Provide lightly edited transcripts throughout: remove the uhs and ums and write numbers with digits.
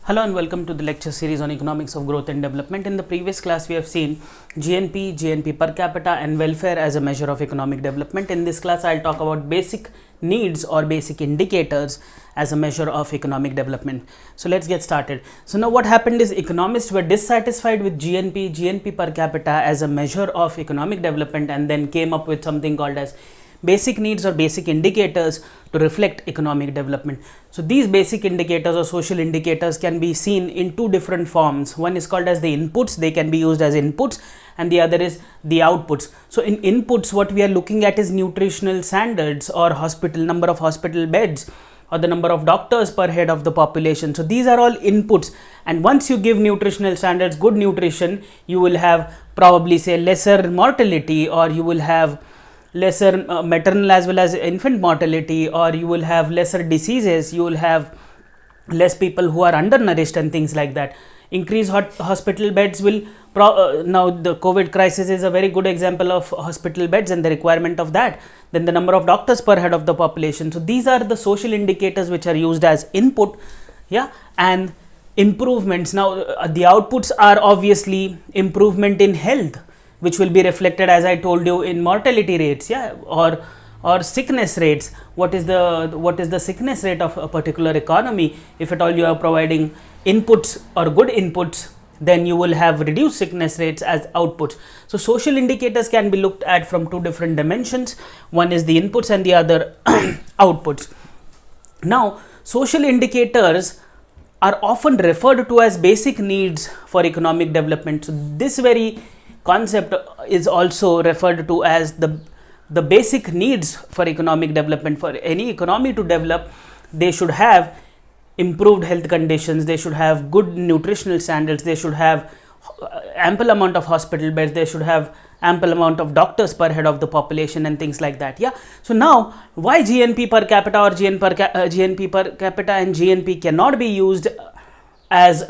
Hello and welcome to the lecture series on economics of growth and development. In the previous class, we have seen GNP per capita and welfare as a measure of economic development. In this class, I'll talk about basic needs or basic indicators as a measure of economic development. So let's get started. So now what happened is economists were dissatisfied with GNP per capita as a measure of economic development and then came up with something called as basic needs or basic indicators to reflect economic development. So these basic indicators or social indicators can be seen in two different forms. One is called as the inputs. They can be used as inputs, and the other is the outputs. So in inputs, what we are looking at is nutritional standards or number of hospital beds or the number of doctors per head of the population. So these are all inputs, and once you give nutritional standards, good nutrition, you will have probably say lesser mortality, or you will have lesser maternal as well as infant mortality, or you will have lesser diseases, you will have less people who are undernourished and things like that. Increased hospital beds will now the COVID crisis is a very good example of hospital beds and the requirement of that. Then the number of doctors per head of the population. So these are the social indicators which are used as input, and improvements. Now the outputs are obviously improvement in health, which will be reflected, as I told you, in mortality rates, or sickness rates. What is the sickness rate of a particular economy? If at all you are providing inputs or good inputs, then you will have reduced sickness rates as outputs. So social indicators can be looked at from two different dimensions. One is the inputs and the other outputs. Now social indicators are often referred to as basic needs for economic development. So this very concept is also referred to as the basic needs for economic development. For any economy to develop, they should have improved health conditions, they should have good nutritional standards, they should have ample amount of hospital beds, they should have ample amount of doctors per head of the population and things like that. So now why GNP per capita or GNP per capita and GNP cannot be used as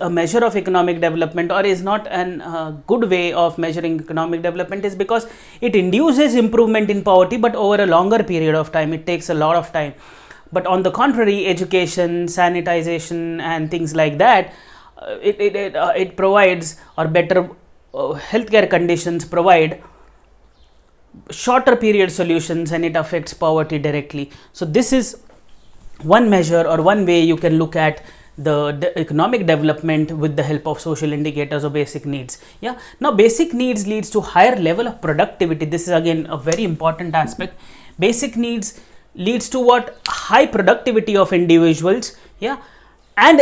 a measure of economic development, or is not a good way of measuring economic development, is because it induces improvement in poverty, but over a longer period of time. It takes a lot of time. But on the contrary, education, sanitization and things like that, it provides, or better healthcare conditions provide shorter period solutions, and it affects poverty directly. So this is one measure or one way you can look at the economic development with the help of social indicators or basic needs. Now basic needs leads to higher level of productivity. This is again a very important aspect. Basic needs leads to what? High productivity of individuals, and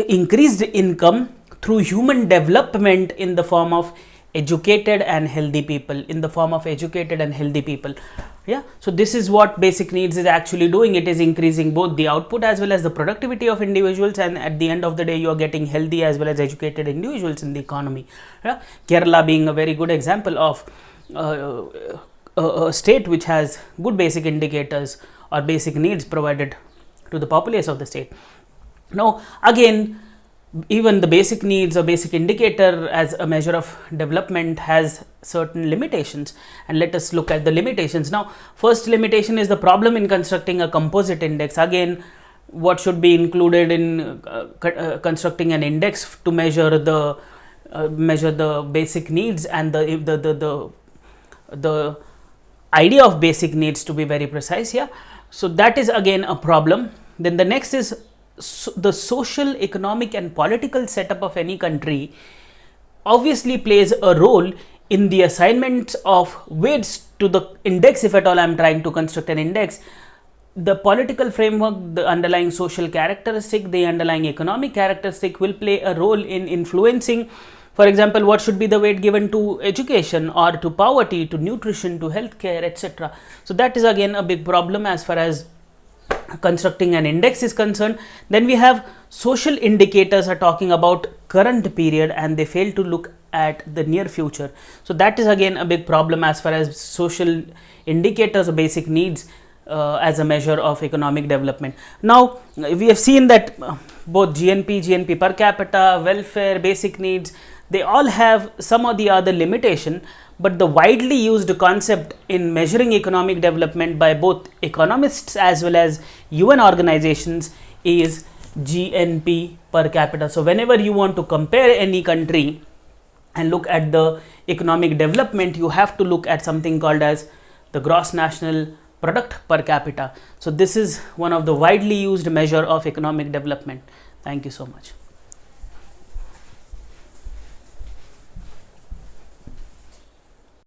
increased income through human development in the form of educated and healthy people, So this is what basic needs is actually doing. It is increasing both the output as well as the productivity of individuals, and at the end of the day you are getting healthy as well as educated individuals in the economy. Kerala being a very good example of a state which has good basic indicators or basic needs provided to the populace of the state. Now again, even the basic needs or basic indicator as a measure of development has certain limitations, and let us look at the limitations. Now first limitation is the problem in constructing a composite index. Again, what should be included in constructing an index to measure the basic needs, and the idea of basic needs to be very precise. So that is again a problem. Then the next is the social, economic and political setup of any country obviously plays a role in the assignment of weights to the index. If at all I am trying to construct an index, the political framework, the underlying social characteristic, the underlying economic characteristic will play a role in influencing, for example, what should be the weight given to education or to poverty, to nutrition, to healthcare, etc. So that is again a big problem as far as constructing an index is concerned. Then we have social indicators are talking about current period, and they fail to look at the near future. So that is again a big problem as far as social indicators or basic needs as a measure of economic development. Now we have seen that both GNP per capita, welfare, basic needs, they all have some or the other limitation, but the widely used concept in measuring economic development by both economists as well as UN organizations is GNP per capita. So whenever you want to compare any country and look at the economic development, you have to look at something called as the gross national product per capita. So this is one of the widely used measure of economic development. Thank you so much.